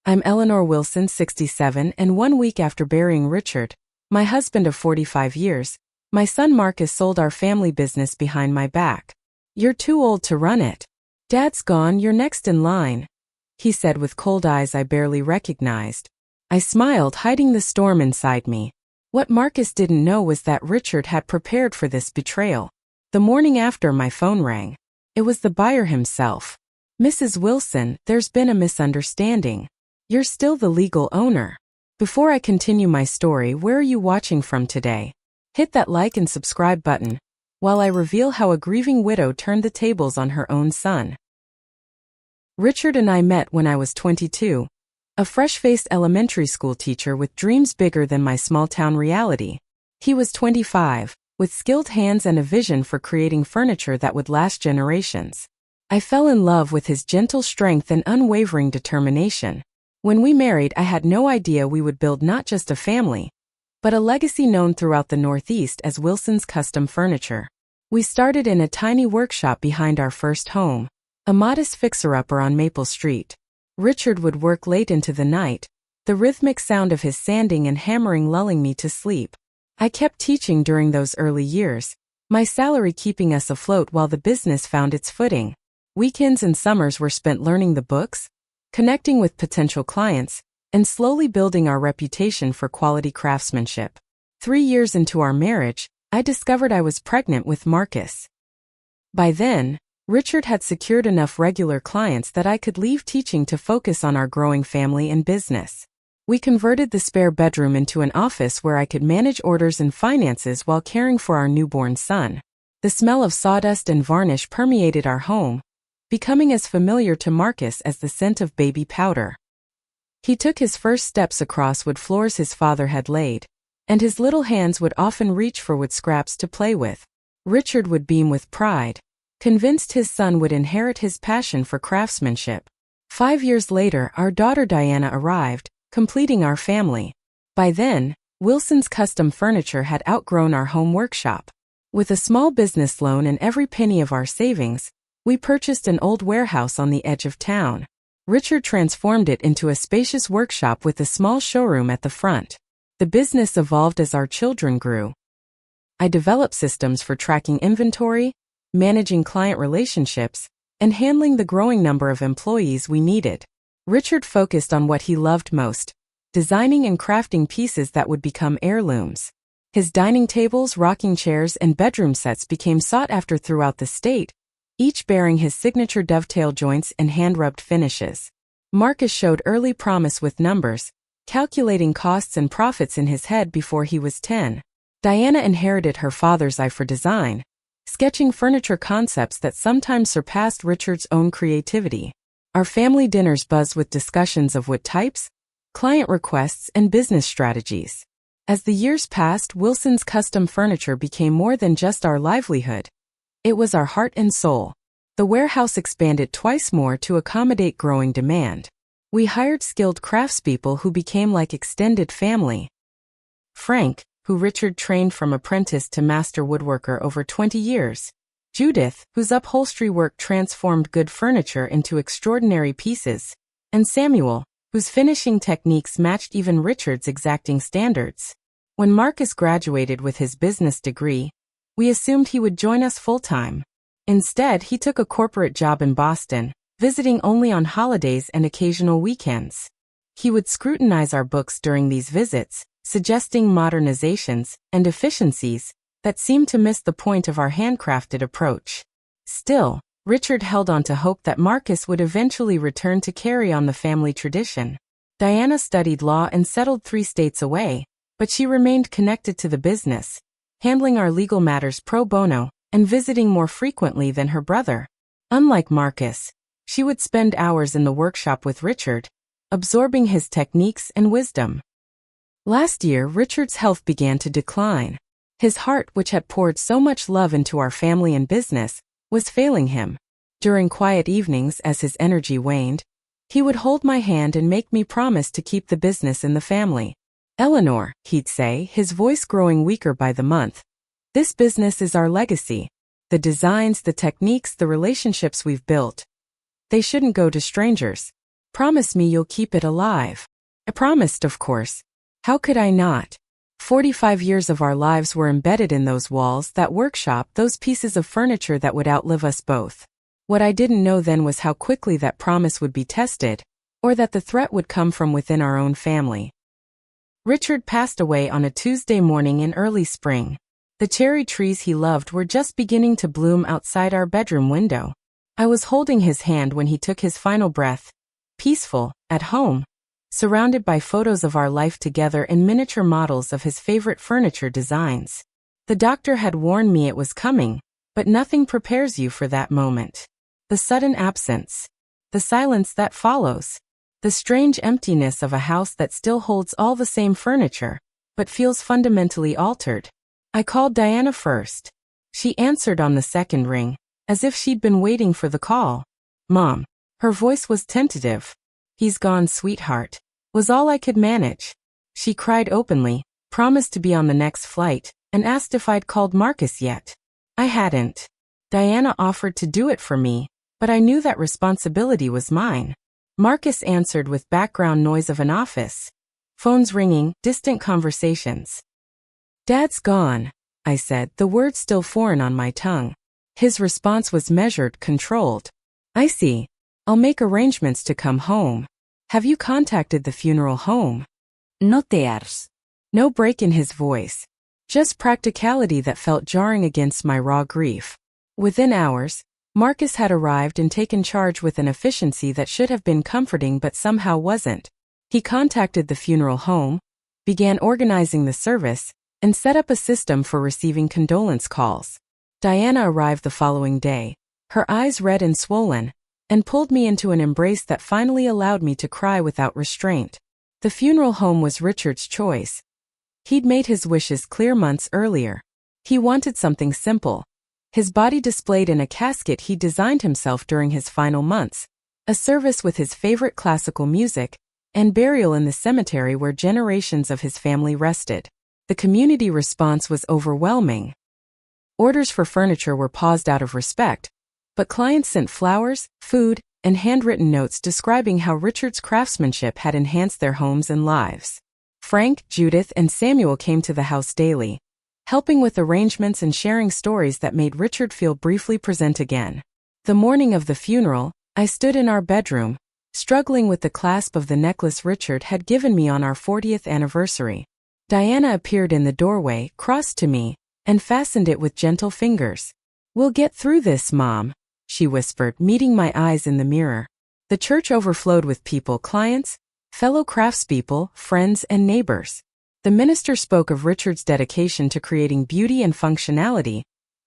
I'm Eleanor Wilson, 67, and 1 week after burying Richard, my husband of 45 years, my son Marcus sold our family business behind my back. "You're too old to run it. Dad's gone, you're next in line," he said with cold eyes I barely recognized. I smiled, hiding the storm inside me. What Marcus didn't know was that Richard had prepared for this betrayal. The morning after, my phone rang. It was the buyer himself. "Mrs. Wilson, there's been a misunderstanding. You're still the legal owner." Before I continue my story, where are you watching from today? Hit that like and subscribe button, while I reveal how a grieving widow turned the tables on her own son. Richard and I met when I was 22, a fresh-faced elementary school teacher with dreams bigger than my small-town reality. He was 25, with skilled hands and a vision for creating furniture that would last generations. I fell in love with his gentle strength and unwavering determination. When we married, I had no idea we would build not just a family, but a legacy known throughout the Northeast as Wilson's Custom Furniture. We started in a tiny workshop behind our first home, a modest fixer-upper on Maple Street. Richard would work late into the night, the rhythmic sound of his sanding and hammering lulling me to sleep. I kept teaching during those early years, my salary keeping us afloat while the business found its footing. Weekends and summers were spent learning the books, connecting with potential clients, and slowly building our reputation for quality craftsmanship. 3 years into our marriage, I discovered I was pregnant with Marcus. By then, Richard had secured enough regular clients that I could leave teaching to focus on our growing family and business. We converted the spare bedroom into an office where I could manage orders and finances while caring for our newborn son. The smell of sawdust and varnish permeated our home, becoming as familiar to Marcus as the scent of baby powder. He took his first steps across wood floors his father had laid, and his little hands would often reach for wood scraps to play with. Richard would beam with pride, convinced his son would inherit his passion for craftsmanship. 5 years later, our daughter Diana arrived, completing our family. By then, Wilson's Custom Furniture had outgrown our home workshop. With a small business loan and every penny of our savings, we purchased an old warehouse on the edge of town. Richard transformed it into a spacious workshop with a small showroom at the front. The business evolved as our children grew. I developed systems for tracking inventory, managing client relationships, and handling the growing number of employees we needed. Richard focused on what he loved most, designing and crafting pieces that would become heirlooms. His dining tables, rocking chairs, and bedroom sets became sought after throughout the state, each bearing his signature dovetail joints and hand-rubbed finishes. Marcus showed early promise with numbers, calculating costs and profits in his head before he was 10. Diana inherited her father's eye for design, sketching furniture concepts that sometimes surpassed Richard's own creativity. Our family dinners buzzed with discussions of wood types, client requests, and business strategies. As the years passed, Wilson's Custom Furniture became more than just our livelihood. It was our heart and soul. The warehouse expanded twice more to accommodate growing demand. We hired skilled craftspeople who became like extended family. Frank, who Richard trained from apprentice to master woodworker over 20 years. Judith, whose upholstery work transformed good furniture into extraordinary pieces. And Samuel, whose finishing techniques matched even Richard's exacting standards. When Marcus graduated with his business degree, we assumed he would join us full-time. Instead, he took a corporate job in Boston, visiting only on holidays and occasional weekends. He would scrutinize our books during these visits, suggesting modernizations and efficiencies that seemed to miss the point of our handcrafted approach. Still, Richard held on to hope that Marcus would eventually return to carry on the family tradition. Diana studied law and settled 3 states away, but she remained connected to the business, handling our legal matters pro bono and visiting more frequently than her brother. Unlike Marcus, she would spend hours in the workshop with Richard, absorbing his techniques and wisdom. Last year, Richard's health began to decline. His heart, which had poured so much love into our family and business, was failing him. During quiet evenings, as his energy waned, he would hold my hand and make me promise to keep the business in the family. "Eleanor," he'd say, his voice growing weaker by the month, "this business is our legacy. The designs, the techniques, the relationships we've built. They shouldn't go to strangers." Promise me you'll keep it alive. I promised, of course. How could I not? 45 years of our lives were embedded in those walls, that workshop, those pieces of furniture that would outlive us both. What I didn't know then was how quickly that promise would be tested, or that the threat would come from within our own family. Richard passed away on a Tuesday morning in early spring. The cherry trees he loved were just beginning to bloom outside our bedroom window. I was holding his hand when he took his final breath, peaceful, at home, surrounded by photos of our life together and miniature models of his favorite furniture designs. The doctor had warned me it was coming, but nothing prepares you for that moment. The sudden absence, the silence that follows, the strange emptiness of a house that still holds all the same furniture, but feels fundamentally altered. I called Diana first. She answered on the second ring, as if she'd been waiting for the call. Mom. Her voice was tentative. He's gone, sweetheart, was all I could manage. She cried openly, promised to be on the next flight, and asked if I'd called Marcus yet. I hadn't. Diana offered to do it for me, but I knew that responsibility was mine. Marcus answered with background noise of an office. Phones ringing, distant conversations. Dad's gone, I said, the words still foreign on my tongue. His response was measured, controlled. I see. I'll make arrangements to come home. Have you contacted the funeral home? No tears. No break in his voice. Just practicality that felt jarring against my raw grief. Within hours, Marcus had arrived and taken charge with an efficiency that should have been comforting but somehow wasn't. He contacted the funeral home, began organizing the service, and set up a system for receiving condolence calls. Diana arrived the following day, her eyes red and swollen, and pulled me into an embrace that finally allowed me to cry without restraint. The funeral home was Richard's choice. He'd made his wishes clear months earlier. He wanted something simple. His body displayed in a casket he designed himself during his final months, a service with his favorite classical music, and burial in the cemetery where generations of his family rested. The community response was overwhelming. Orders for furniture were paused out of respect, but clients sent flowers, food, and handwritten notes describing how Richard's craftsmanship had enhanced their homes and lives. Frank, Judith, and Samuel came to the house daily, helping with arrangements and sharing stories that made Richard feel briefly present again. The morning of the funeral, I stood in our bedroom, struggling with the clasp of the necklace Richard had given me on our 40th anniversary. Diana appeared in the doorway, crossed to me, and fastened it with gentle fingers. We'll get through this, Mom, she whispered, meeting my eyes in the mirror. The church overflowed with people, clients, fellow craftspeople, friends, and neighbors. The minister spoke of Richard's dedication to creating beauty and functionality,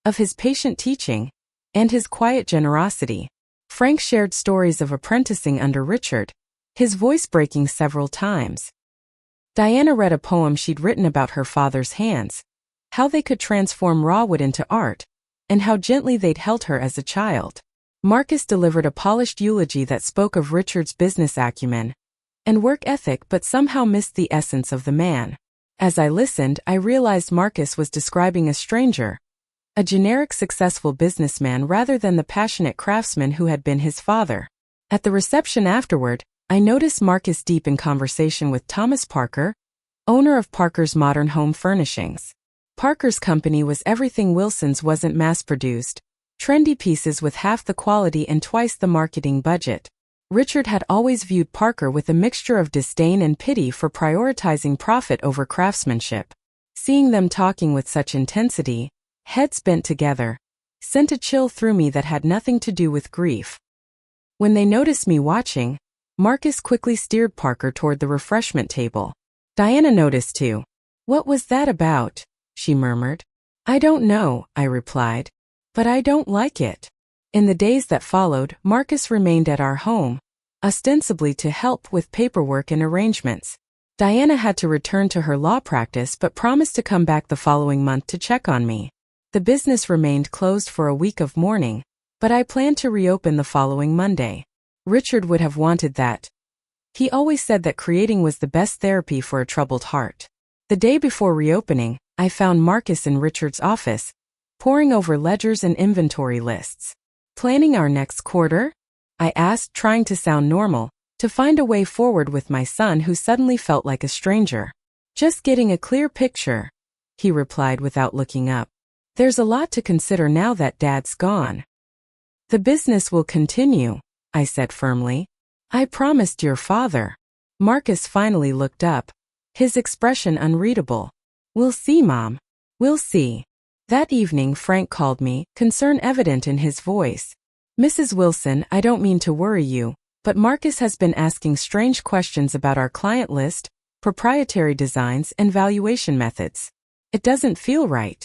of his patient teaching, and his quiet generosity. Frank shared stories of apprenticing under Richard, his voice breaking several times. Diana read a poem she'd written about her father's hands, how they could transform raw wood into art, and how gently they'd held her as a child. Marcus delivered a polished eulogy that spoke of Richard's business acumen and work ethic but somehow missed the essence of the man. As I listened, I realized Marcus was describing a stranger, a generic successful businessman rather than the passionate craftsman who had been his father. At the reception afterward, I noticed Marcus deep in conversation with Thomas Parker, owner of Parker's Modern Home Furnishings. Parker's company was everything Wilson's wasn't mass-produced, trendy pieces with half the quality and twice the marketing budget. Richard had always viewed Parker with a mixture of disdain and pity for prioritizing profit over craftsmanship. Seeing them talking with such intensity, heads bent together, sent a chill through me that had nothing to do with grief. When they noticed me watching, Marcus quickly steered Parker toward the refreshment table. Diana noticed too. What was that about? She murmured. I don't know, I replied. But I don't like it. In the days that followed, Marcus remained at our home, ostensibly to help with paperwork and arrangements. Diana had to return to her law practice but promised to come back the following month to check on me. The business remained closed for a week of mourning, but I planned to reopen the following Monday. Richard would have wanted that. He always said that creating was the best therapy for a troubled heart. The day before reopening, I found Marcus in Richard's office, poring over ledgers and inventory lists. Planning our next quarter? I asked, trying to sound normal, To find a way forward with my son who suddenly felt like a stranger. Just getting a clear picture, he replied without looking up. There's a lot to consider now that Dad's gone. The business will continue, I said firmly. I promised your father. Marcus finally looked up, his expression unreadable. We'll see, Mom. We'll see. That evening Frank called me, concern evident in his voice. Mrs. Wilson, I don't mean to worry you, but Marcus has been asking strange questions about our client list, proprietary designs, and valuation methods. It doesn't feel right.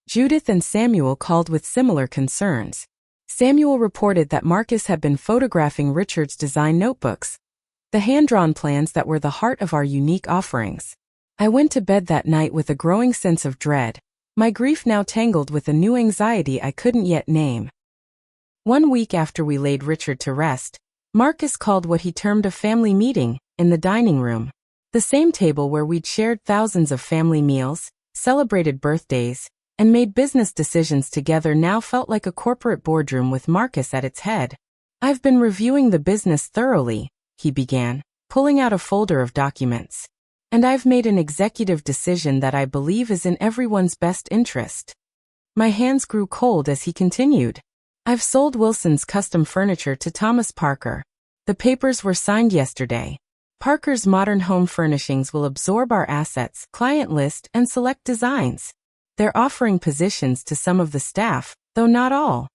Judith and Samuel called with similar concerns. Samuel reported that Marcus had been photographing Richard's design notebooks, the hand-drawn plans that were the heart of our unique offerings. I went to bed that night with a growing sense of dread, my grief now tangled with a new anxiety I couldn't yet name. 1 week after we laid Richard to rest, Marcus called what he termed a family meeting, in the dining room. The same table where we'd shared thousands of family meals, celebrated birthdays, and made business decisions together now felt like a corporate boardroom with Marcus at its head. I've been reviewing the business thoroughly, he began, pulling out a folder of documents. And I've made an executive decision that I believe is in everyone's best interest. My hands grew cold as he continued. I've sold Wilson's custom furniture to Thomas Parker. The papers were signed yesterday. Parker's modern home furnishings will absorb our assets, client list, and select designs. They're offering positions to some of the staff, though not all.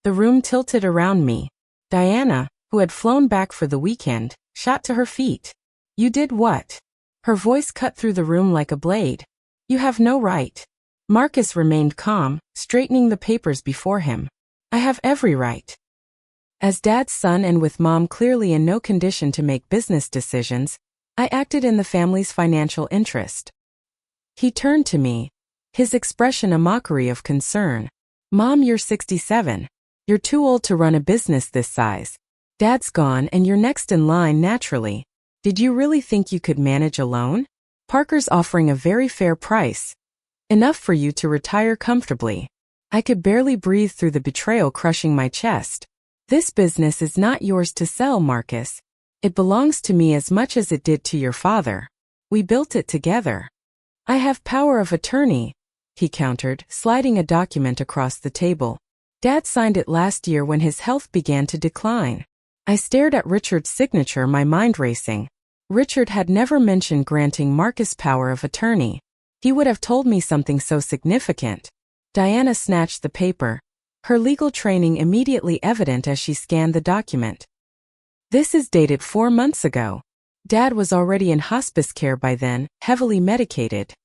The room tilted around me. Diana, who had flown back for the weekend, shot to her feet. You did what? Her voice cut through the room like a blade. You have no right. Marcus remained calm, straightening the papers before him. I have every right. As Dad's son and with Mom clearly in no condition to make business decisions, I acted in the family's financial interest. He turned to me, his expression a mockery of concern. Mom, you're 67. You're too old to run a business this size. Dad's gone and you're next in line naturally. Did you really think you could manage alone? Parker's offering a very fair price. Enough for you to retire comfortably. I could barely breathe through the betrayal crushing my chest. This business is not yours to sell, Marcus. It belongs to me as much as it did to your father. We built it together. I have power of attorney, he countered, sliding a document across the table. Dad signed it last year when his health began to decline. I stared at Richard's signature, my mind racing. Richard had never mentioned granting Marcus power of attorney. He would have told me something so significant. Diana snatched the paper, her legal training immediately evident as she scanned the document. This is dated 4 months ago. Dad was already in hospice care by then, heavily medicated.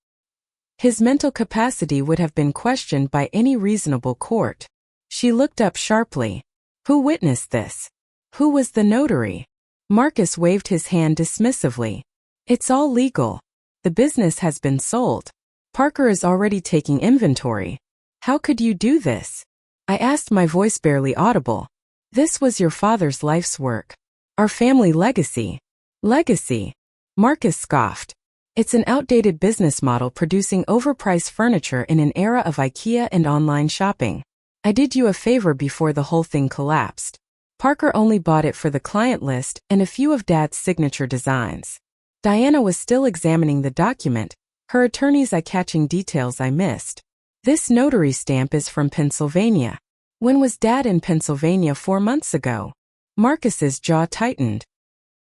His mental capacity would have been questioned by any reasonable court. She looked up sharply. Who witnessed this? Who was the notary? Marcus waved his hand dismissively. It's all legal. The business has been sold. Parker is already taking inventory. How could you do this? I asked, my voice barely audible. This was your father's life's work. Our family legacy. Legacy? Marcus scoffed. It's an outdated business model producing overpriced furniture in an era of IKEA and online shopping. I did you a favor before the whole thing collapsed. Parker only bought it for the client list and a few of Dad's signature designs. Diana was still examining the document, her attorney's eye-catching details I missed. This notary stamp is from Pennsylvania. When was Dad in Pennsylvania 4 months ago? Marcus's jaw tightened.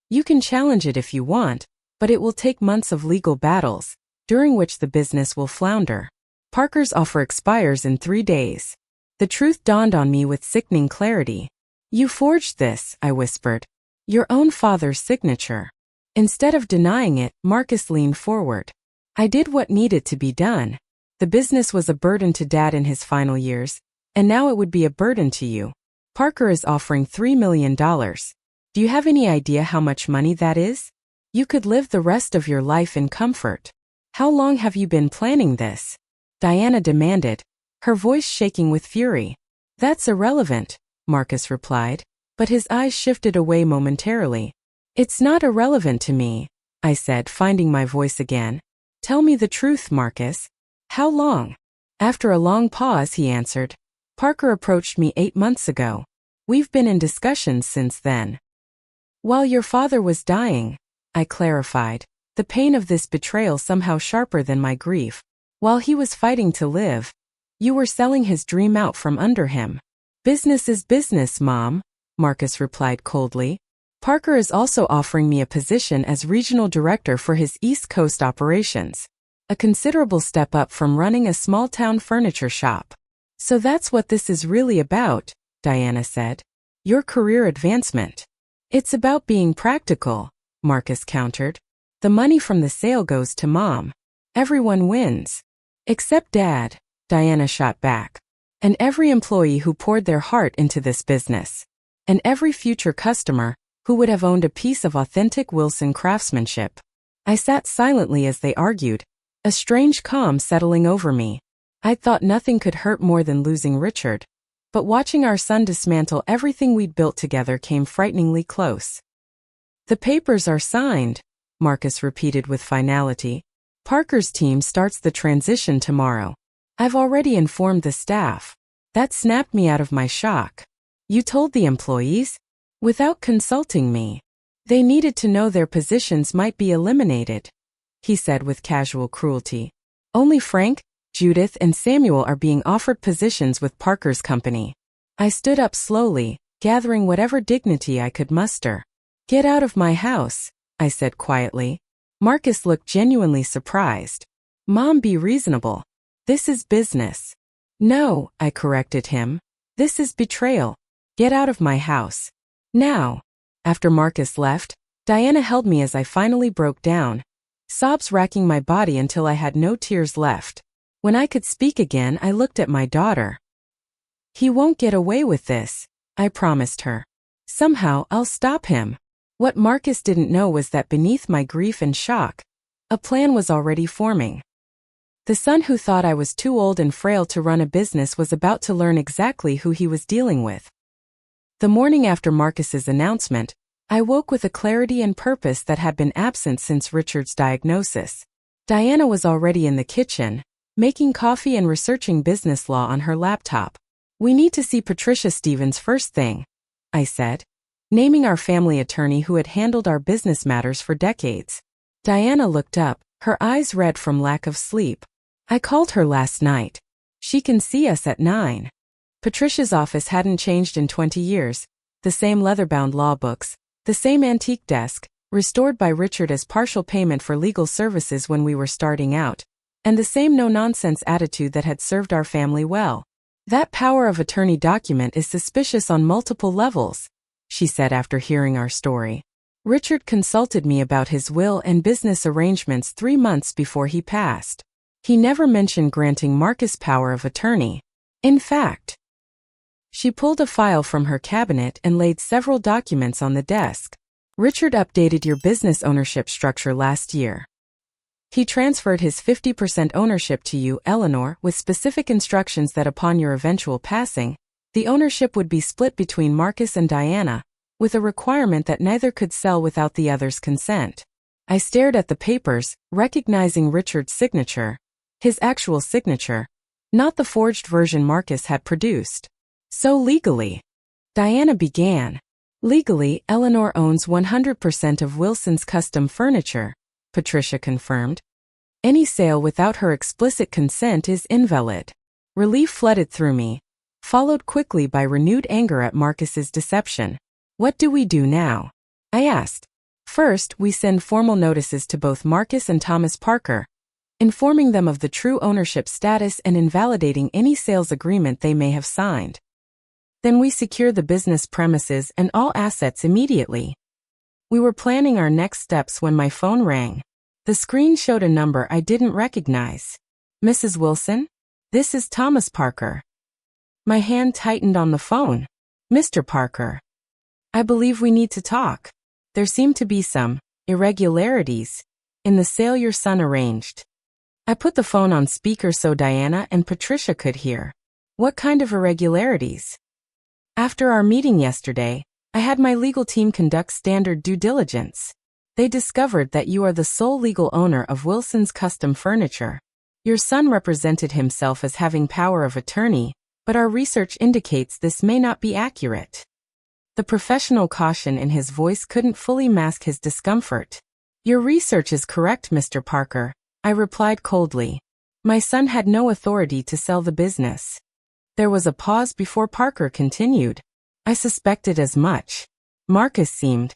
You can challenge it if you want, but it will take months of legal battles, during which the business will flounder. Parker's offer expires in 3 days. The truth dawned on me with sickening clarity. You forged this, I whispered. Your own father's signature. Instead of denying it, Marcus leaned forward. I did what needed to be done. The business was a burden to Dad in his final years, and now it would be a burden to you. Parker is offering $3 million. Do you have any idea how much money that is? You could live the rest of your life in comfort. How long have you been planning this? Diana demanded, her voice shaking with fury. That's irrelevant, Marcus replied, but his eyes shifted away momentarily. It's not irrelevant to me, I said, finding my voice again. Tell me the truth, Marcus. How long? After a long pause, he answered. Parker approached me 8 months ago. We've been in discussions since then. While your father was dying, I clarified, the pain of this betrayal somehow sharper than my grief. While he was fighting to live, you were selling his dream out from under him. Business is business, Mom, Marcus replied coldly. Parker is also offering me a position as regional director for his East Coast operations. A considerable step up from running a small-town furniture shop. So that's what this is really about, Diana said. Your career advancement. It's about being practical, Marcus countered. The money from the sale goes to Mom. Everyone wins. Except Dad, Diana shot back. And every employee who poured their heart into this business. And every future customer who would have owned a piece of authentic Wilson craftsmanship. I sat silently as they argued, a strange calm settling over me. I'd thought nothing could hurt more than losing Richard, but watching our son dismantle everything we'd built together came frighteningly close. The papers are signed, Marcus repeated with finality. Parker's team starts the transition tomorrow. I've already informed the staff. That snapped me out of my shock. You told the employees? Without consulting me. They needed to know their positions might be eliminated, he said with casual cruelty. Only Frank, Judith, and Samuel are being offered positions with Parker's company. I stood up slowly, gathering whatever dignity I could muster. Get out of my house, I said quietly. Marcus looked genuinely surprised. Mom, be reasonable. This is business. No, I corrected him. This is betrayal. Get out of my house. Now. After Marcus left, Diana held me as I finally broke down, sobs racking my body until I had no tears left. When I could speak again, I looked at my daughter. He won't get away with this, I promised her. Somehow, I'll stop him. What Marcus didn't know was that beneath my grief and shock, a plan was already forming. The son who thought I was too old and frail to run a business was about to learn exactly who he was dealing with. The morning after Marcus's announcement, I woke with a clarity and purpose that had been absent since Richard's diagnosis. Diana was already in the kitchen, making coffee and researching business law on her laptop. We need to see Patricia Stevens first thing, I said, naming our family attorney who had handled our business matters for decades. Diana looked up, her eyes red from lack of sleep. I called her last night. She can see us at 9. Patricia's office hadn't changed in 20 years, the same leather-bound law books, the same antique desk, restored by Richard as partial payment for legal services when we were starting out, and the same no-nonsense attitude that had served our family well. That power of attorney document is suspicious on multiple levels, she said after hearing our story. Richard consulted me about his will and business arrangements 3 months before he passed. He never mentioned granting Marcus power of attorney. In fact, she pulled a file from her cabinet and laid several documents on the desk. Richard updated your business ownership structure last year. He transferred his 50% ownership to you, Eleanor, with specific instructions that upon your eventual passing, the ownership would be split between Marcus and Diana, with a requirement that neither could sell without the other's consent. I stared at the papers, recognizing Richard's signature, his actual signature, not the forged version Marcus had produced. So legally, Diana began. Legally, Eleanor owns 100% of Wilson's custom furniture, Patricia confirmed. Any sale without her explicit consent is invalid. Relief flooded through me, followed quickly by renewed anger at Marcus's deception. What do we do now? I asked. First, we send formal notices to both Marcus and Thomas Parker, informing them of the true ownership status and invalidating any sales agreement they may have signed. Then we secure the business premises and all assets immediately. We were planning our next steps when my phone rang. The screen showed a number I didn't recognize. Mrs. Wilson? This is Thomas Parker. My hand tightened on the phone. Mr. Parker. I believe we need to talk. There seem to be some irregularities in the sale your son arranged. I put the phone on speaker so Diana and Patricia could hear. What kind of irregularities? After our meeting yesterday, I had my legal team conduct standard due diligence. They discovered that you are the sole legal owner of Wilson's custom furniture. Your son represented himself as having power of attorney, but our research indicates this may not be accurate. The professional caution in his voice couldn't fully mask his discomfort. "Your research is correct, Mr. Parker," I replied coldly. My son had no authority to sell the business. There was a pause before Parker continued. "I suspected as much." Marcus seemed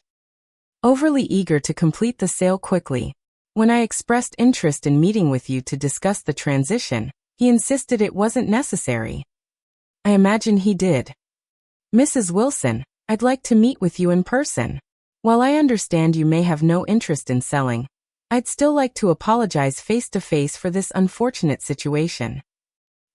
overly eager to complete the sale quickly. When I expressed interest in meeting with you to discuss the transition, he insisted it wasn't necessary. I imagine he did. "Mrs. Wilson, I'd like to meet with you in person. While I understand you may have no interest in selling, I'd still like to apologize face-to-face for this unfortunate situation."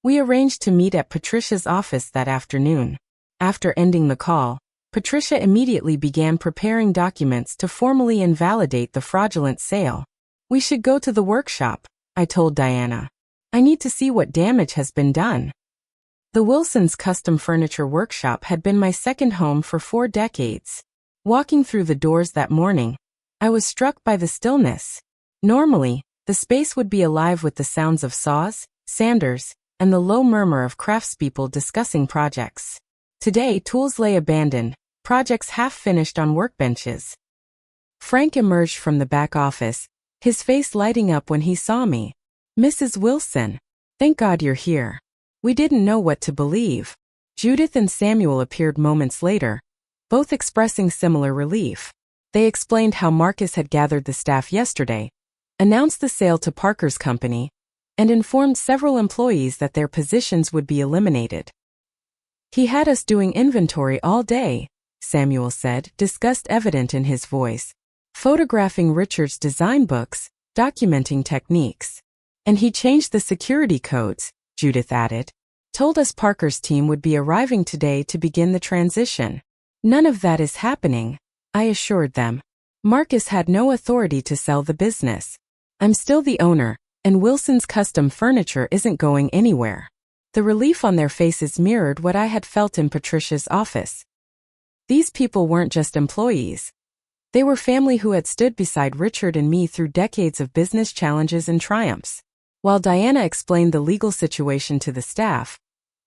We arranged to meet at Patricia's office that afternoon. After ending the call, Patricia immediately began preparing documents to formally invalidate the fraudulent sale. "We should go to the workshop," I told Diana. "I need to see what damage has been done." The Wilsons' custom furniture workshop had been my second home for 4 decades. Walking through the doors that morning, I was struck by the stillness. Normally, the space would be alive with the sounds of saws, sanders, and the low murmur of craftspeople discussing projects. Today, tools lay abandoned, projects half-finished on workbenches. Frank emerged from the back office, his face lighting up when he saw me. "Mrs. Wilson, thank God you're here. We didn't know what to believe." Judith and Samuel appeared moments later, both expressing similar relief. They explained how Marcus had gathered the staff yesterday, announced the sale to Parker's company, and informed several employees that their positions would be eliminated. "He had us doing inventory all day," Samuel said, disgust evident in his voice, "photographing Richard's design books, documenting techniques. And he changed the security codes," Judith added. "Told us Parker's team would be arriving today to begin the transition." "None of that is happening," I assured them. "Marcus had no authority to sell the business. I'm still the owner, and Wilson's custom furniture isn't going anywhere." The relief on their faces mirrored what I had felt in Patricia's office. These people weren't just employees. They were family who had stood beside Richard and me through decades of business challenges and triumphs. While Diana explained the legal situation to the staff,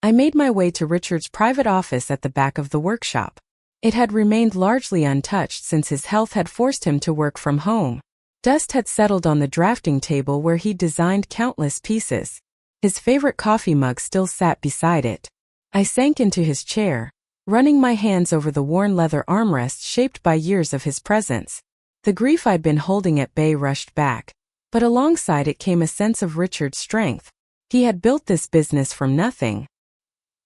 I made my way to Richard's private office at the back of the workshop. It had remained largely untouched since his health had forced him to work from home. Dust had settled on the drafting table where he'd designed countless pieces. His favorite coffee mug still sat beside it. I sank into his chair, running my hands over the worn leather armrest shaped by years of his presence. The grief I'd been holding at bay rushed back, but alongside it came a sense of Richard's strength. He had built this business from nothing.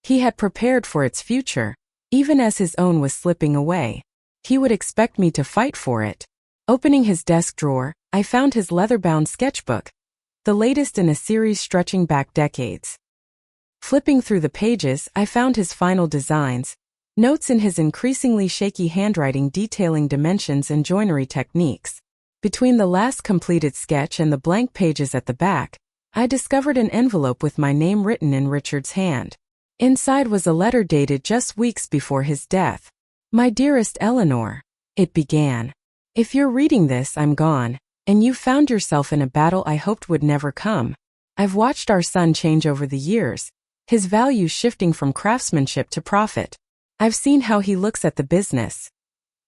He had prepared for its future, even as his own was slipping away. He would expect me to fight for it. Opening his desk drawer, I found his leather-bound sketchbook, the latest in a series stretching back decades. Flipping through the pages, I found his final designs, notes in his increasingly shaky handwriting detailing dimensions and joinery techniques. Between the last completed sketch and the blank pages at the back, I discovered an envelope with my name written in Richard's hand. Inside was a letter dated just weeks before his death. "My dearest Eleanor," it began. "If you're reading this, I'm gone, and you've found yourself in a battle I hoped would never come. I've watched our son change over the years, his values shifting from craftsmanship to profit. I've seen how he looks at the business,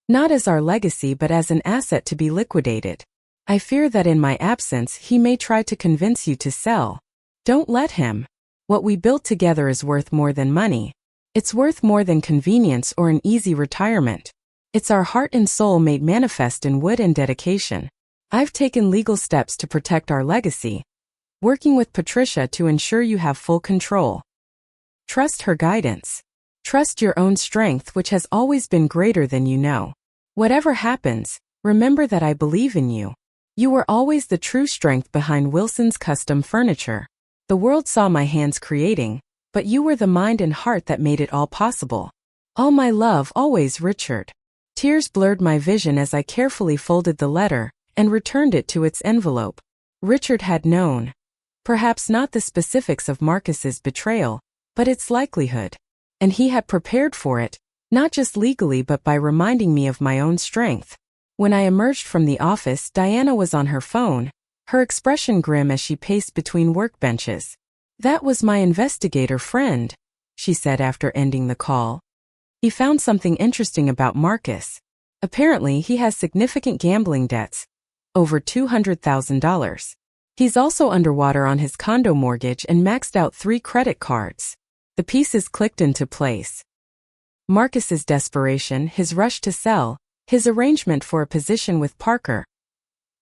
not as our legacy but as an asset to be liquidated. I fear that in my absence he may try to convince you to sell. Don't let him. What we built together is worth more than money. It's worth more than convenience or an easy retirement. It's our heart and soul made manifest in wood and dedication. I've taken legal steps to protect our legacy, working with Patricia to ensure you have full control. Trust her guidance. Trust your own strength, which has always been greater than you know. Whatever happens, remember that I believe in you. You were always the true strength behind Wilson's custom furniture. The world saw my hands creating, but you were the mind and heart that made it all possible. All my love, always, Richard." Tears blurred my vision as I carefully folded the letter and returned it to its envelope. Richard had known. Perhaps not the specifics of Marcus's betrayal, but its likelihood. And he had prepared for it, not just legally but by reminding me of my own strength. When I emerged from the office, Diana was on her phone, her expression grim as she paced between workbenches. "That was my investigator friend," she said after ending the call. He found something interesting about Marcus. Apparently, he has significant gambling debts, over $200,000. He's also underwater on his condo mortgage and maxed out 3 credit cards. The pieces clicked into place. Marcus's desperation, his rush to sell, his arrangement for a position with Parker,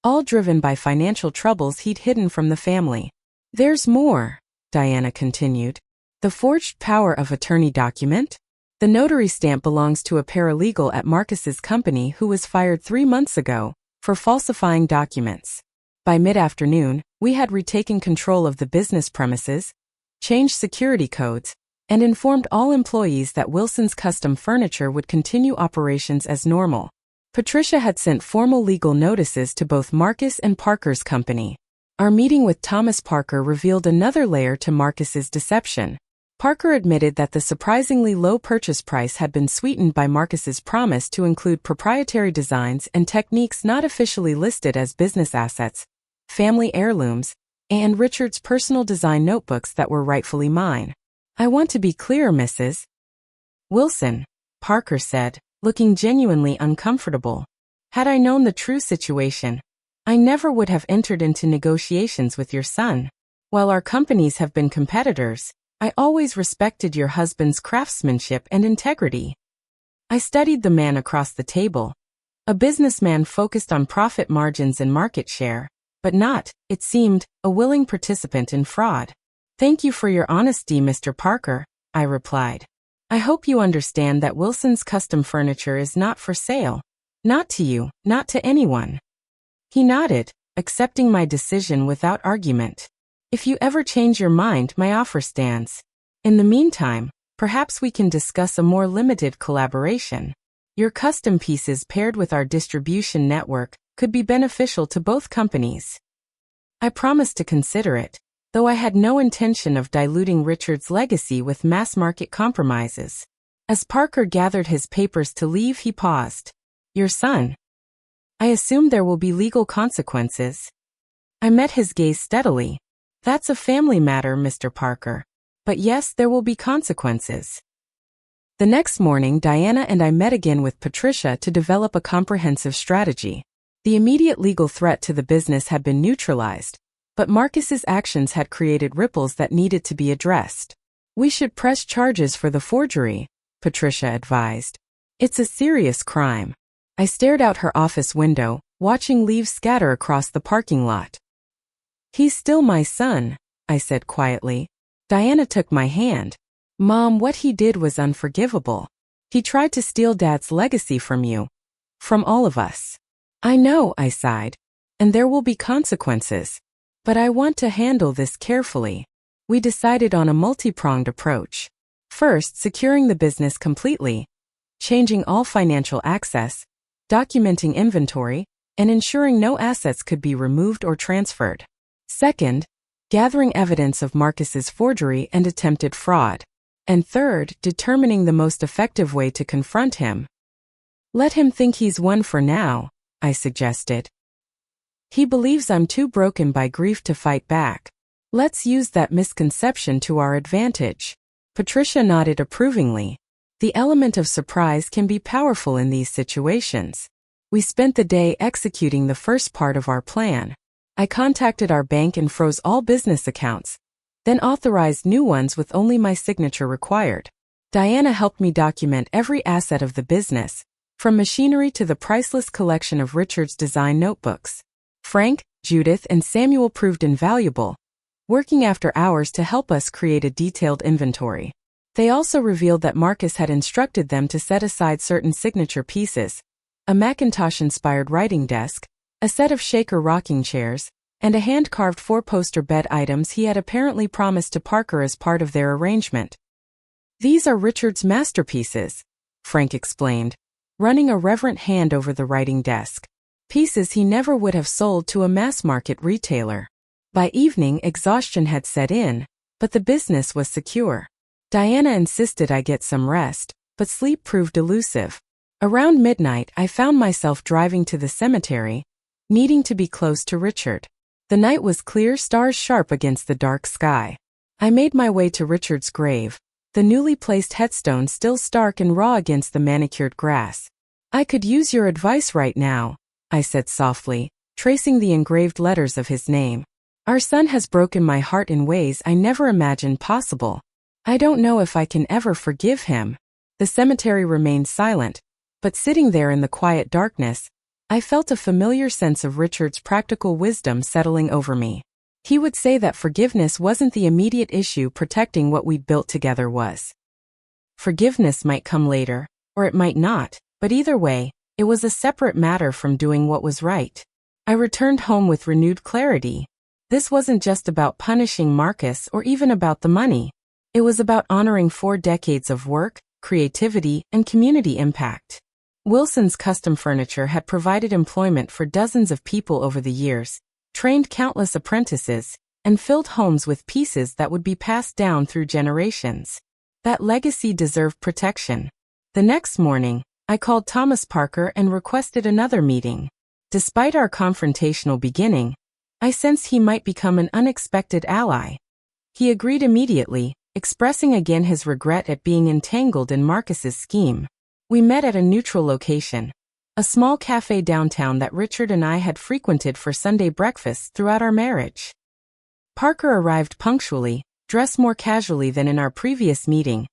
all driven by financial troubles he'd hidden from the family. There's more, Diana continued. The forged power of attorney document? The notary stamp belongs to a paralegal at Marcus's company who was fired 3 months ago for falsifying documents. By mid-afternoon, we had retaken control of the business premises, changed security codes, and informed all employees that Wilson's Custom Furniture would continue operations as normal. Patricia had sent formal legal notices to both Marcus and Parker's company. Our meeting with Thomas Parker revealed another layer to Marcus's deception. Parker admitted that the surprisingly low purchase price had been sweetened by Marcus's promise to include proprietary designs and techniques not officially listed as business assets, family heirlooms, and Richard's personal design notebooks that were rightfully mine. I want to be clear, Mrs. Wilson, Parker said, looking genuinely uncomfortable. Had I known the true situation, I never would have entered into negotiations with your son. While our companies have been competitors, I always respected your husband's craftsmanship and integrity. I studied the man across the table, a businessman focused on profit margins and market share, but not, it seemed, a willing participant in fraud. Thank you for your honesty, Mr. Parker, I replied. I hope you understand that Wilson's Custom Furniture is not for sale. Not to you, not to anyone. He nodded, accepting my decision without argument. If you ever change your mind, my offer stands. In the meantime, perhaps we can discuss a more limited collaboration. Your custom pieces paired with our distribution network could be beneficial to both companies. I promised to consider it, though I had no intention of diluting Richard's legacy with mass-market compromises. As Parker gathered his papers to leave, he paused. Your son? I assume there will be legal consequences. I met his gaze steadily. That's a family matter, Mr. Parker. But yes, there will be consequences. The next morning, Diana and I met again with Patricia to develop a comprehensive strategy. The immediate legal threat to the business had been neutralized, but Marcus's actions had created ripples that needed to be addressed. We should press charges for the forgery, Patricia advised. It's a serious crime. I stared out her office window, watching leaves scatter across the parking lot. He's still my son, I said quietly. Diana took my hand. Mom, what he did was unforgivable. He tried to steal Dad's legacy from you. From all of us. I know, I sighed. And there will be consequences. But I want to handle this carefully. We decided on a multi-pronged approach. First, securing the business completely, changing all financial access, documenting inventory, and ensuring no assets could be removed or transferred. Second, gathering evidence of Marcus's forgery and attempted fraud. And third, determining the most effective way to confront him. Let him think he's won for now, I suggested. He believes I'm too broken by grief to fight back. Let's use that misconception to our advantage. Patricia nodded approvingly. The element of surprise can be powerful in these situations. We spent the day executing the first part of our plan. I contacted our bank and froze all business accounts, then authorized new ones with only my signature required. Diana helped me document every asset of the business, from machinery to the priceless collection of Richard's design notebooks. Frank, Judith, and Samuel proved invaluable, working after hours to help us create a detailed inventory. They also revealed that Marcus had instructed them to set aside certain signature pieces, a Macintosh-inspired writing desk, a set of shaker rocking chairs, and a hand-carved 4-poster bed items he had apparently promised to Parker as part of their arrangement. These are Richard's masterpieces, Frank explained, running a reverent hand over the writing desk. Pieces he never would have sold to a mass-market retailer. By evening, exhaustion had set in, but the business was secure. Diana insisted I get some rest, but sleep proved elusive. Around midnight, I found myself driving to the cemetery, needing to be close to Richard. The night was clear, stars sharp against the dark sky. I made my way to Richard's grave, the newly placed headstone still stark and raw against the manicured grass. "I could use your advice right now," I said softly, tracing the engraved letters of his name. "Our son has broken my heart in ways I never imagined possible. I don't know if I can ever forgive him." The cemetery remained silent, but sitting there in the quiet darkness, I felt a familiar sense of Richard's practical wisdom settling over me. He would say that forgiveness wasn't the immediate issue, protecting what we'd built together was. Forgiveness might come later, or it might not, but either way, it was a separate matter from doing what was right. I returned home with renewed clarity. This wasn't just about punishing Marcus or even about the money. It was about honoring 4 decades of work, creativity, and community impact. Wilson's custom furniture had provided employment for dozens of people over the years, trained countless apprentices, and filled homes with pieces that would be passed down through generations. That legacy deserved protection. The next morning, I called Thomas Parker and requested another meeting. Despite our confrontational beginning, I sensed he might become an unexpected ally. He agreed immediately, expressing again his regret at being entangled in Marcus's scheme. We met at a neutral location, a small cafe downtown that Richard and I had frequented for Sunday breakfasts throughout our marriage. Parker arrived punctually, dressed more casually than in our previous meeting,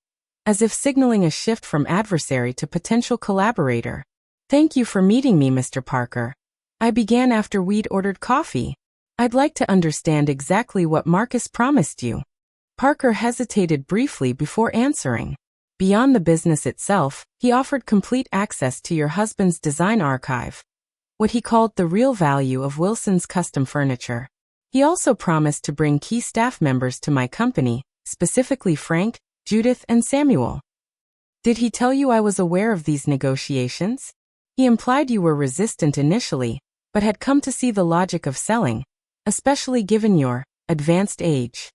as if signaling a shift from adversary to potential collaborator. "Thank you for meeting me, Mr. Parker," I began after we'd ordered coffee. "I'd like to understand exactly what Marcus promised you." Parker hesitated briefly before answering. "Beyond the business itself, he offered complete access to your husband's design archive, what he called the real value of Wilson's custom furniture. He also promised to bring key staff members to my company, specifically Frank, Judith, and Samuel." "Did he tell you I was aware of these negotiations?" "He implied you were resistant initially, but had come to see the logic of selling, especially given your advanced age."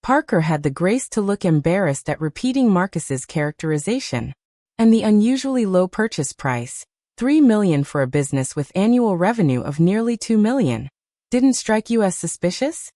Parker had the grace to look embarrassed at repeating Marcus's characterization. "And the unusually low purchase price, $3 million for a business with annual revenue of nearly $2 million, didn't strike you as suspicious?"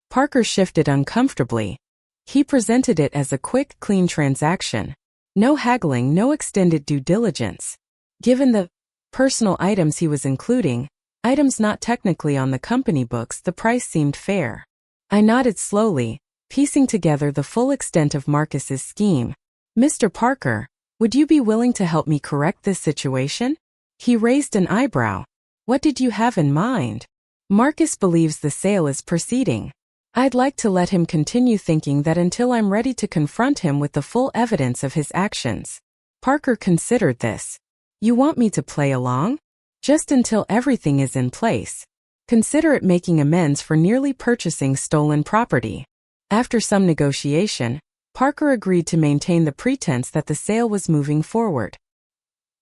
Parker shifted uncomfortably. He presented it as a quick, clean transaction. No haggling, no extended due diligence. Given the personal items he was including, items not technically on the company books, the price seemed fair. I nodded slowly, piecing together the full extent of Marcus's scheme. "Mr. Parker, would you be willing to help me correct this situation?" He raised an eyebrow. "What did you have in mind?" "Marcus believes the sale is proceeding. I'd like to let him continue thinking that until I'm ready to confront him with the full evidence of his actions." Parker considered this. "You want me to play along?" "Just until everything is in place. Consider it making amends for nearly purchasing stolen property." After some negotiation, Parker agreed to maintain the pretense that the sale was moving forward.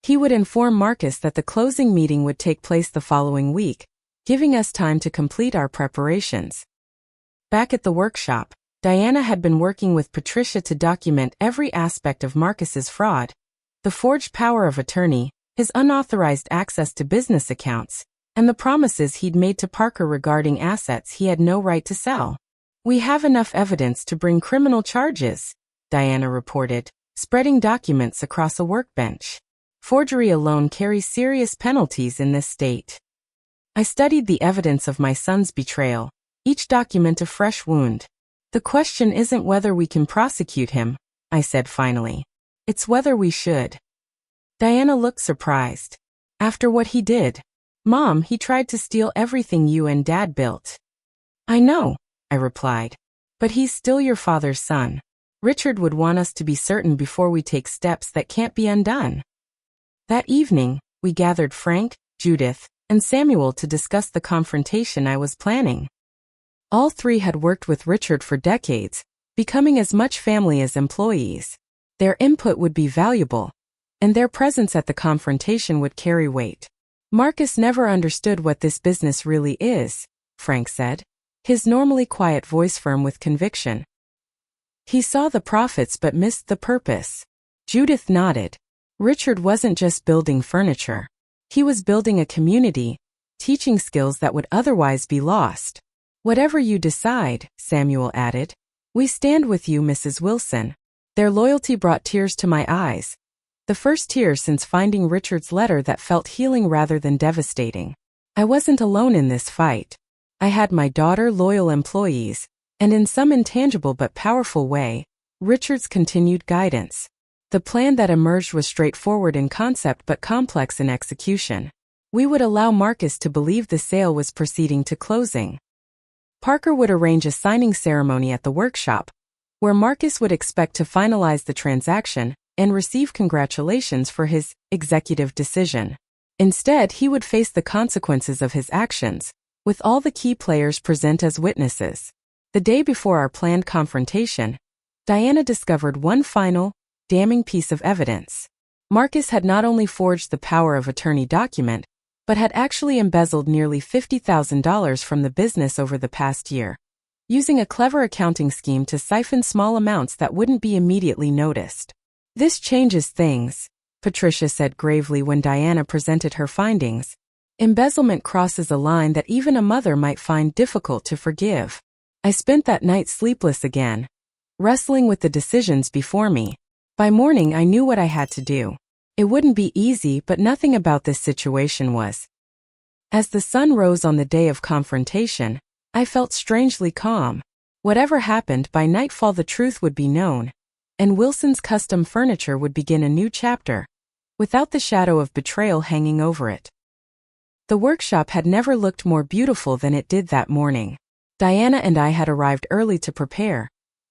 He would inform Marcus that the closing meeting would take place the following week, giving us time to complete our preparations. Back at the workshop, Diana had been working with Patricia to document every aspect of Marcus's fraud: the forged power of attorney, his unauthorized access to business accounts, and the promises he'd made to Parker regarding assets he had no right to sell. "We have enough evidence to bring criminal charges," Diana reported, spreading documents across a workbench. "Forgery alone carries serious penalties in this state." I studied the evidence of my son's betrayal, each document a fresh wound. "The question isn't whether we can prosecute him," I said finally. "It's whether we should." Diana looked surprised. "After what he did?" "Mom, he tried to steal everything you and Dad built." "I know," I replied. "But he's still your father's son. Richard would want us to be certain before we take steps that can't be undone." That evening, we gathered Frank, Judith, and Samuel to discuss the confrontation I was planning. All 3 had worked with Richard for decades, becoming as much family as employees. Their input would be valuable, and their presence at the confrontation would carry weight. "Marcus never understood what this business really is," Frank said, his normally quiet voice firm with conviction. "He saw the profits but missed the purpose." Judith nodded. "Richard wasn't just building furniture. He was building a community, teaching skills that would otherwise be lost." "Whatever you decide," Samuel added, "we stand with you, Mrs. Wilson." Their loyalty brought tears to my eyes. The first tears since finding Richard's letter that felt healing rather than devastating. I wasn't alone in this fight. I had my daughter, loyal employees, and in some intangible but powerful way, Richard's continued guidance. The plan that emerged was straightforward in concept but complex in execution. We would allow Marcus to believe the sale was proceeding to closing. Parker would arrange a signing ceremony at the workshop, where Marcus would expect to finalize the transaction and receive congratulations for his executive decision. Instead, he would face the consequences of his actions, with all the key players present as witnesses. The day before our planned confrontation, Diana discovered one final, damning piece of evidence. Marcus had not only forged the power of attorney document, but had actually embezzled nearly $50,000 from the business over the past year, using a clever accounting scheme to siphon small amounts that wouldn't be immediately noticed. "This changes things," Patricia said gravely when Diana presented her findings. "Embezzlement crosses a line that even a mother might find difficult to forgive." I spent that night sleepless again, wrestling with the decisions before me. By morning I knew what I had to do. It wouldn't be easy, but nothing about this situation was. As the sun rose on the day of confrontation, I felt strangely calm. Whatever happened, by nightfall the truth would be known, and Wilson's custom furniture would begin a new chapter, without the shadow of betrayal hanging over it. The workshop had never looked more beautiful than it did that morning. Diana and I had arrived early to prepare,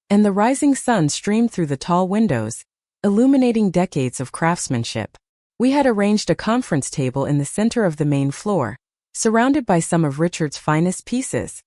and the rising sun streamed through the tall windows, illuminating decades of craftsmanship. We had arranged a conference table in the center of the main floor, surrounded by some of Richard's finest pieces,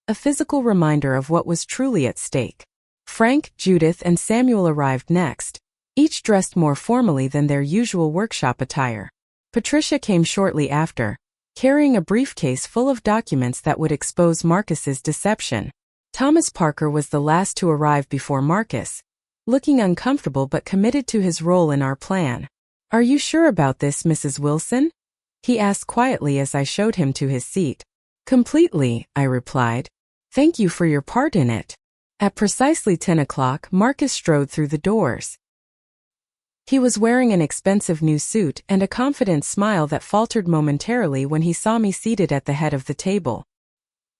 a physical reminder of what was truly at stake. Frank, Judith, and Samuel arrived next, each dressed more formally than their usual workshop attire. Patricia came shortly after, carrying a briefcase full of documents that would expose Marcus's deception. Thomas Parker was the last to arrive before Marcus, looking uncomfortable but committed to his role in our plan. "Are you sure about this, Mrs. Wilson?" he asked quietly as I showed him to his seat. "Completely," I replied. "Thank you for your part in it." At precisely 10 o'clock, Marcus strode through the doors. He was wearing an expensive new suit and a confident smile that faltered momentarily when he saw me seated at the head of the table.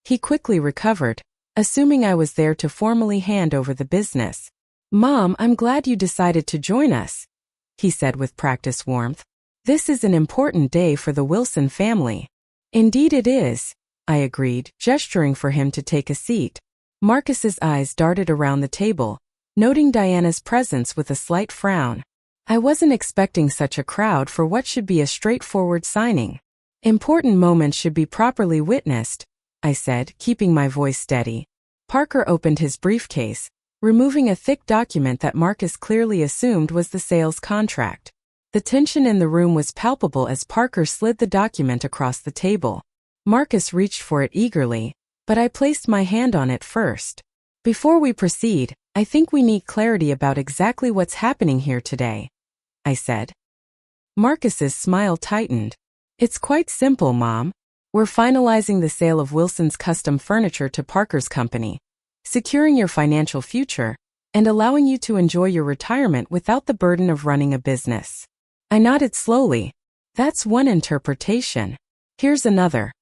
He quickly recovered, assuming I was there to formally hand over the business. "Mom, I'm glad you decided to join us," he said with practiced warmth. "This is an important day for the Wilson family." "Indeed it is," I agreed, gesturing for him to take a seat. Marcus's eyes darted around the table, noting Diana's presence with a slight frown. I wasn't expecting such a crowd for what should be a straightforward signing. "Important moments should be properly witnessed," I said, keeping my voice steady. Parker opened his briefcase, removing a thick document that Marcus clearly assumed was the sales contract. The tension in the room was palpable as Parker slid the document across the table. Marcus reached for it eagerly, but I placed my hand on it first. "Before we proceed, I think we need clarity about exactly what's happening here today," I said. Marcus's smile tightened. "It's quite simple, Mom. We're finalizing the sale of Wilson's custom furniture to Parker's company, securing your financial future, and allowing you to enjoy your retirement without the burden of running a business." I nodded slowly. "That's one interpretation. Here's another.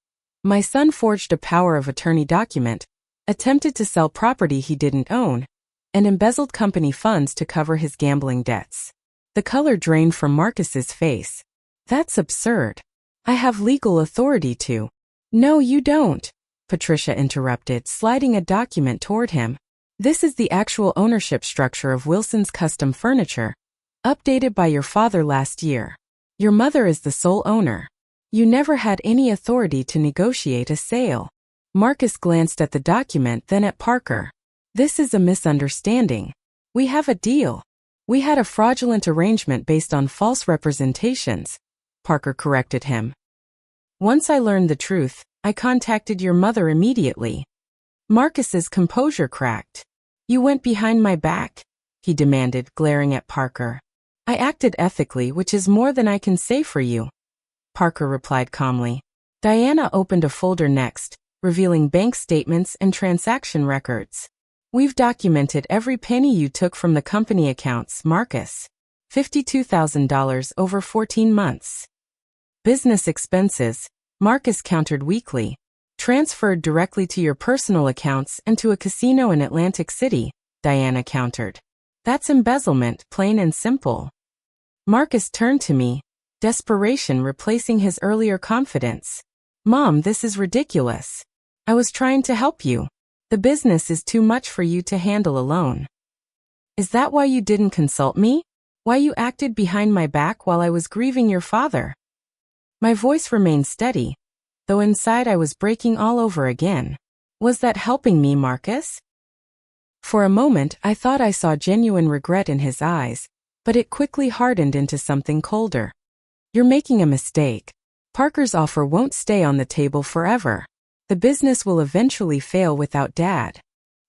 My son forged a power of attorney document, attempted to sell property he didn't own, and embezzled company funds to cover his gambling debts." The color drained from Marcus's face. "That's absurd. I have legal authority to—" "No, you don't," Patricia interrupted, sliding a document toward him. "This is the actual ownership structure of Wilson's custom furniture, updated by your father last year. Your mother is the sole owner. You never had any authority to negotiate a sale." Marcus glanced at the document, then at Parker. "This is a misunderstanding. We have a deal. We had a fraudulent arrangement based on false representations," Parker corrected him. "Once I learned the truth, I contacted your mother immediately." Marcus's composure cracked. "You went behind my back?" he demanded, glaring at Parker. "I acted ethically, which is more than I can say for you," Parker replied calmly. Diana opened a folder next, revealing bank statements and transaction records. We've documented every penny you took from the company accounts, Marcus. $52,000 over 14 months. Business expenses, Marcus countered weakly. Transferred directly to your personal accounts and to a casino in Atlantic City, Diana countered. That's embezzlement, plain and simple. Marcus turned to me, desperation replacing his earlier confidence. Mom, this is ridiculous. I was trying to help you. The business is too much for you to handle alone. Is that why you didn't consult me? Why you acted behind my back while I was grieving your father? My voice remained steady, though inside I was breaking all over again. Was that helping me, Marcus? For a moment I thought I saw genuine regret in his eyes, but it quickly hardened into something colder. You're making a mistake. Parker's offer won't stay on the table forever. The business will eventually fail without Dad.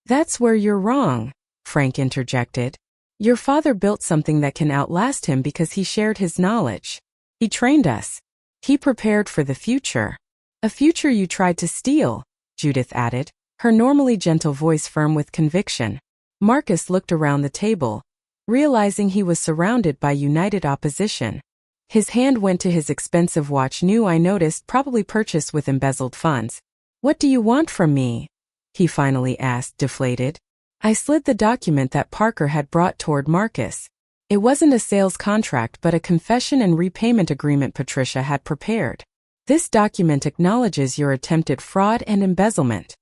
That's where you're wrong, Frank interjected. Your father built something that can outlast him because he shared his knowledge. He trained us. He prepared for the future. A future you tried to steal, Judith added, her normally gentle voice firm with conviction. Marcus looked around the table, realizing he was surrounded by united opposition. His hand went to his expensive watch, new I noticed, probably purchased with embezzled funds. What do you want from me? He finally asked, deflated. I slid the document that Parker had brought toward Marcus. It wasn't a sales contract but a confession and repayment agreement Patricia had prepared. This document acknowledges your attempted fraud and embezzlement.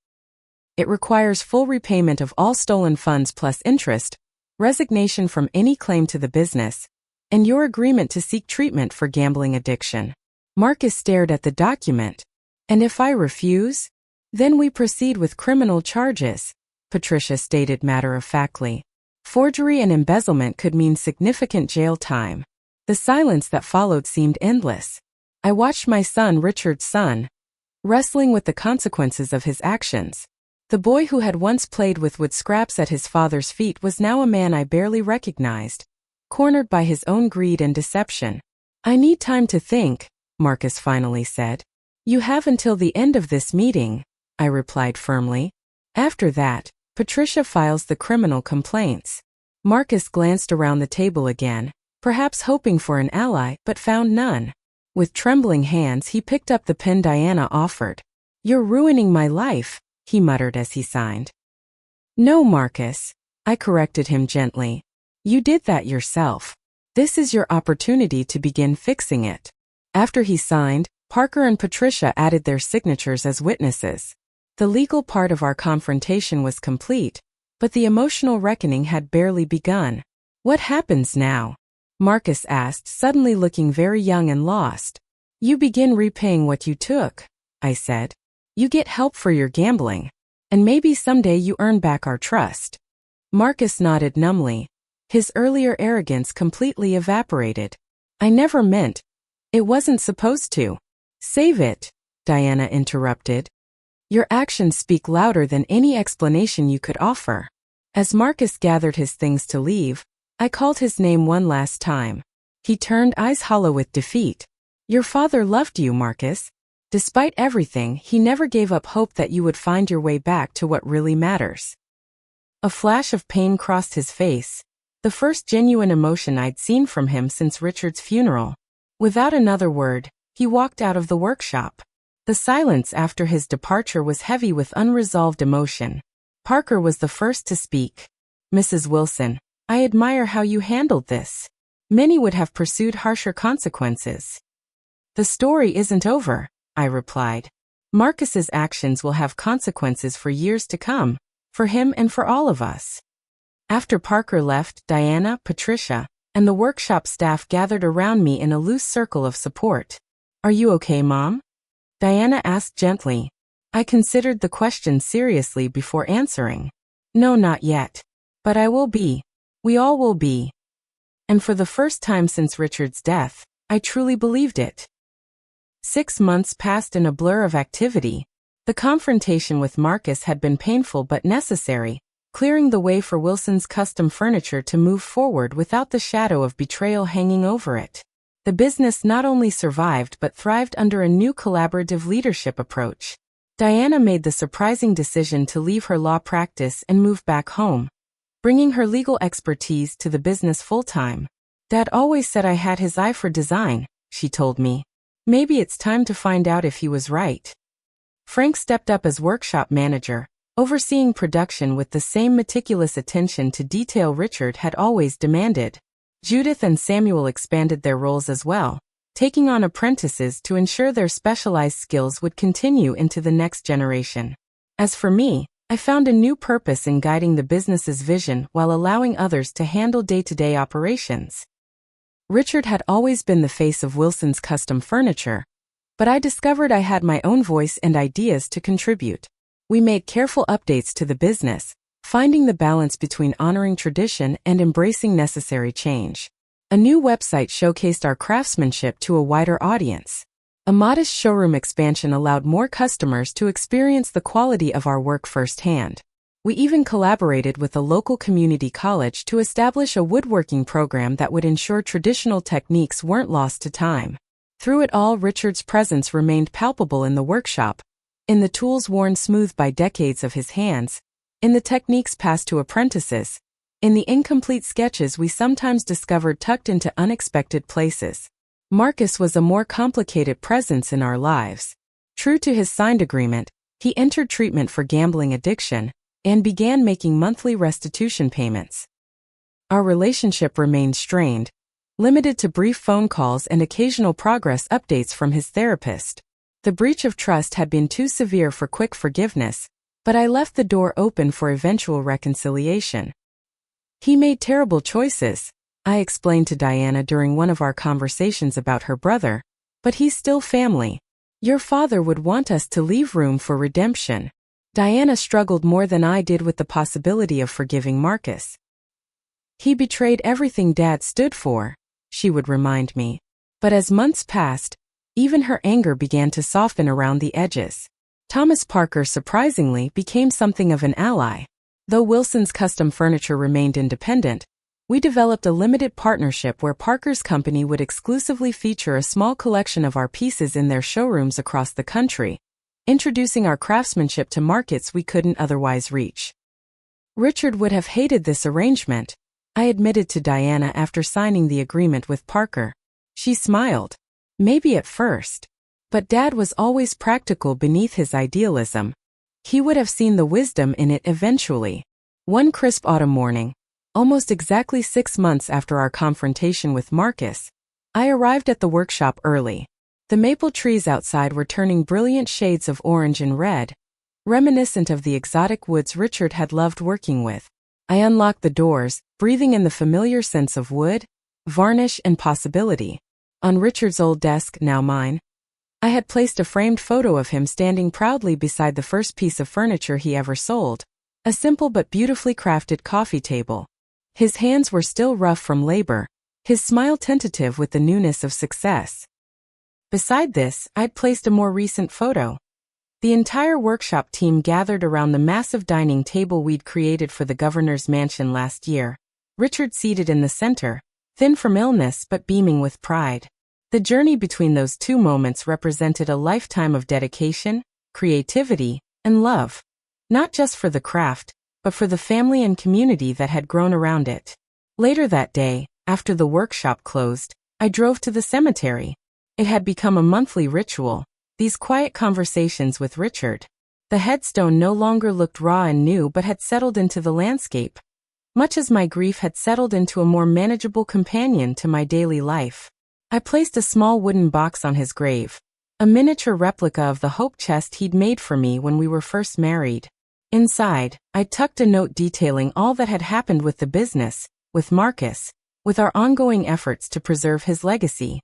It requires full repayment of all stolen funds plus interest, resignation from any claim to the business, and your agreement to seek treatment for gambling addiction. Marcus stared at the document. And if I refuse? Then we proceed with criminal charges, Patricia stated matter-of-factly. Forgery and embezzlement could mean significant jail time. The silence that followed seemed endless. I watched my son, Richard's son, wrestling with the consequences of his actions. The boy who had once played with wood scraps at his father's feet was now a man I barely recognized, cornered by his own greed and deception. I need time to think, Marcus finally said. You have until the end of this meeting, I replied firmly. After that, Patricia files the criminal complaints. Marcus glanced around the table again, perhaps hoping for an ally, but found none. With trembling hands he picked up the pen Diana offered. You're ruining my life, he muttered as he signed. No, Marcus, I corrected him gently. You did that yourself. This is your opportunity to begin fixing it. After he signed, Parker and Patricia added their signatures as witnesses. The legal part of our confrontation was complete, but the emotional reckoning had barely begun. What happens now? Marcus asked, suddenly looking very young and lost. You begin repaying what you took, I said. You get help for your gambling. And maybe someday you earn back our trust. Marcus nodded numbly. His earlier arrogance completely evaporated. I never meant. It wasn't supposed to. Save it, Diana interrupted. Your actions speak louder than any explanation you could offer. As Marcus gathered his things to leave, I called his name one last time. He turned, eyes hollow with defeat. Your father loved you, Marcus. Despite everything, he never gave up hope that you would find your way back to what really matters. A flash of pain crossed his face, the first genuine emotion I'd seen from him since Richard's funeral. Without another word, he walked out of the workshop. The silence after his departure was heavy with unresolved emotion. Parker was the first to speak. Mrs. Wilson, I admire how you handled this. Many would have pursued harsher consequences. The story isn't over, I replied. Marcus's actions will have consequences for years to come, for him and for all of us. After Parker left, Diana, Patricia, and the workshop staff gathered around me in a loose circle of support. Are you okay, Mom? Diana asked gently. I considered the question seriously before answering. No, not yet. But I will be. We all will be. And for the first time since Richard's death, I truly believed it. 6 months passed in a blur of activity. The confrontation with Marcus had been painful but necessary, clearing the way for Wilson's custom furniture to move forward without the shadow of betrayal hanging over it. The business not only survived but thrived under a new collaborative leadership approach. Diana made the surprising decision to leave her law practice and move back home, bringing her legal expertise to the business full-time. Dad always said I had his eye for design, she told me. Maybe it's time to find out if he was right. Frank stepped up as workshop manager, overseeing production with the same meticulous attention to detail Richard had always demanded. Judith and Samuel expanded their roles as well, taking on apprentices to ensure their specialized skills would continue into the next generation. As for me, I found a new purpose in guiding the business's vision while allowing others to handle day-to-day operations. Richard had always been the face of Wilson's custom furniture, but I discovered I had my own voice and ideas to contribute. We made careful updates to the business, finding the balance between honoring tradition and embracing necessary change. A new website showcased our craftsmanship to a wider audience. A modest showroom expansion allowed more customers to experience the quality of our work firsthand. We even collaborated with a local community college to establish a woodworking program that would ensure traditional techniques weren't lost to time. Through it all, Richard's presence remained palpable in the workshop, in the tools worn smooth by decades of his hands, in the techniques passed to apprentices, in the incomplete sketches we sometimes discovered tucked into unexpected places. Marcus was a more complicated presence in our lives. True to his signed agreement, he entered treatment for gambling addiction and began making monthly restitution payments. Our relationship remained strained, limited to brief phone calls and occasional progress updates from his therapist. The breach of trust had been too severe for quick forgiveness, but I left the door open for eventual reconciliation. He made terrible choices, I explained to Diana during one of our conversations about her brother, but he's still family. Your father would want us to leave room for redemption. Diana struggled more than I did with the possibility of forgiving Marcus. He betrayed everything Dad stood for, she would remind me. But as months passed, even her anger began to soften around the edges. Thomas Parker surprisingly became something of an ally. Though Wilson's custom furniture remained independent, we developed a limited partnership where Parker's company would exclusively feature a small collection of our pieces in their showrooms across the country, introducing our craftsmanship to markets we couldn't otherwise reach. Richard would have hated this arrangement, I admitted to Diana after signing the agreement with Parker. She smiled. Maybe at first. But Dad was always practical beneath his idealism. He would have seen the wisdom in it eventually. One crisp autumn morning, almost exactly 6 months after our confrontation with Marcus, I arrived at the workshop early. The maple trees outside were turning brilliant shades of orange and red, reminiscent of the exotic woods Richard had loved working with. I unlocked the doors, breathing in the familiar sense of wood, varnish, and possibility. On Richard's old desk, now mine, I had placed a framed photo of him standing proudly beside the first piece of furniture he ever sold, a simple but beautifully crafted coffee table. His hands were still rough from labor, his smile tentative with the newness of success. Beside this, I'd placed a more recent photo. The entire workshop team gathered around the massive dining table we'd created for the governor's mansion last year, Richard seated in the center, thin from illness but beaming with pride. The journey between those two moments represented a lifetime of dedication, creativity, and love, not just for the craft, but for the family and community that had grown around it. Later that day, after the workshop closed, I drove to the cemetery. It had become a monthly ritual, these quiet conversations with Richard. The headstone no longer looked raw and new but had settled into the landscape, much as my grief had settled into a more manageable companion to my daily life. I placed a small wooden box on his grave, a miniature replica of the hope chest he'd made for me when we were first married. Inside, I tucked a note detailing all that had happened with the business, with Marcus, with our ongoing efforts to preserve his legacy.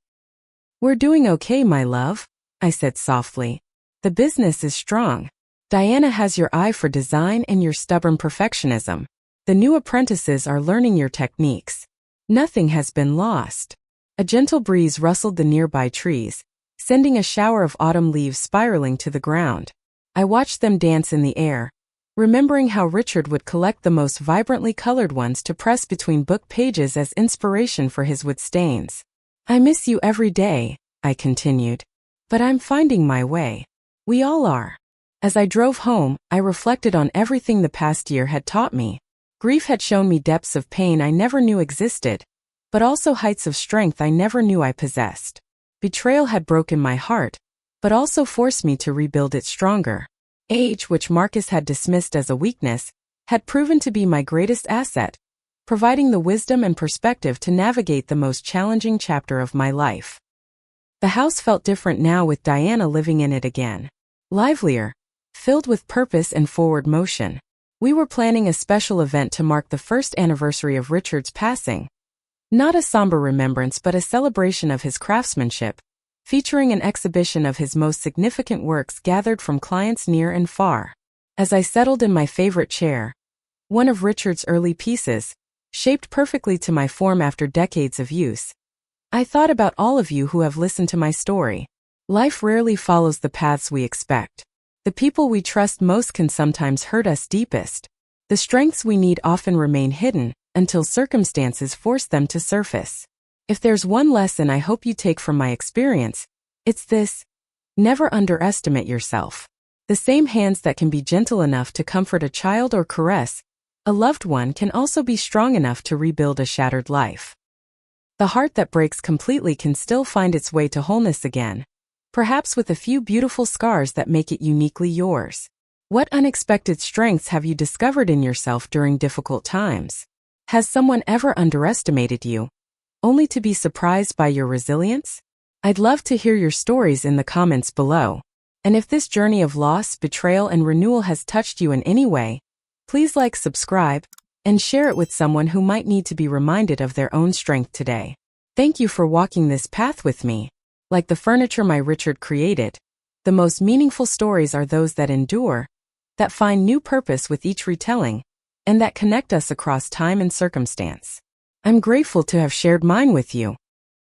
"We're doing okay, my love," I said softly. "The business is strong. Diana has your eye for design and your stubborn perfectionism. The new apprentices are learning your techniques. Nothing has been lost." A gentle breeze rustled the nearby trees, sending a shower of autumn leaves spiraling to the ground. I watched them dance in the air, remembering how Richard would collect the most vibrantly colored ones to press between book pages as inspiration for his wood stains. "I miss you every day," I continued. "But I'm finding my way. We all are." As I drove home, I reflected on everything the past year had taught me. Grief had shown me depths of pain I never knew existed, but also heights of strength I never knew I possessed. Betrayal had broken my heart, but also forced me to rebuild it stronger. Age, which Marcus had dismissed as a weakness, had proven to be my greatest asset, providing the wisdom and perspective to navigate the most challenging chapter of my life. The house felt different now with Diana living in it again. Livelier, filled with purpose and forward motion. We were planning a special event to mark the first anniversary of Richard's passing. Not a somber remembrance but a celebration of his craftsmanship, featuring an exhibition of his most significant works gathered from clients near and far. As I settled in my favorite chair, one of Richard's early pieces, shaped perfectly to my form after decades of use, I thought about all of you who have listened to my story. Life rarely follows the paths we expect. The people we trust most can sometimes hurt us deepest. The strengths we need often remain hidden until circumstances force them to surface. If there's one lesson I hope you take from my experience, it's this: never underestimate yourself. The same hands that can be gentle enough to comfort a child or caress a loved one can also be strong enough to rebuild a shattered life. The heart that breaks completely can still find its way to wholeness again, perhaps with a few beautiful scars that make it uniquely yours. What unexpected strengths have you discovered in yourself during difficult times? Has someone ever underestimated you, only to be surprised by your resilience? I'd love to hear your stories in the comments below. And if this journey of loss, betrayal, and renewal has touched you in any way, please like, subscribe, and share it with someone who might need to be reminded of their own strength today. Thank you for walking this path with me. Like the furniture my Richard created, the most meaningful stories are those that endure, that find new purpose with each retelling, and that connect us across time and circumstance. I'm grateful to have shared mine with you.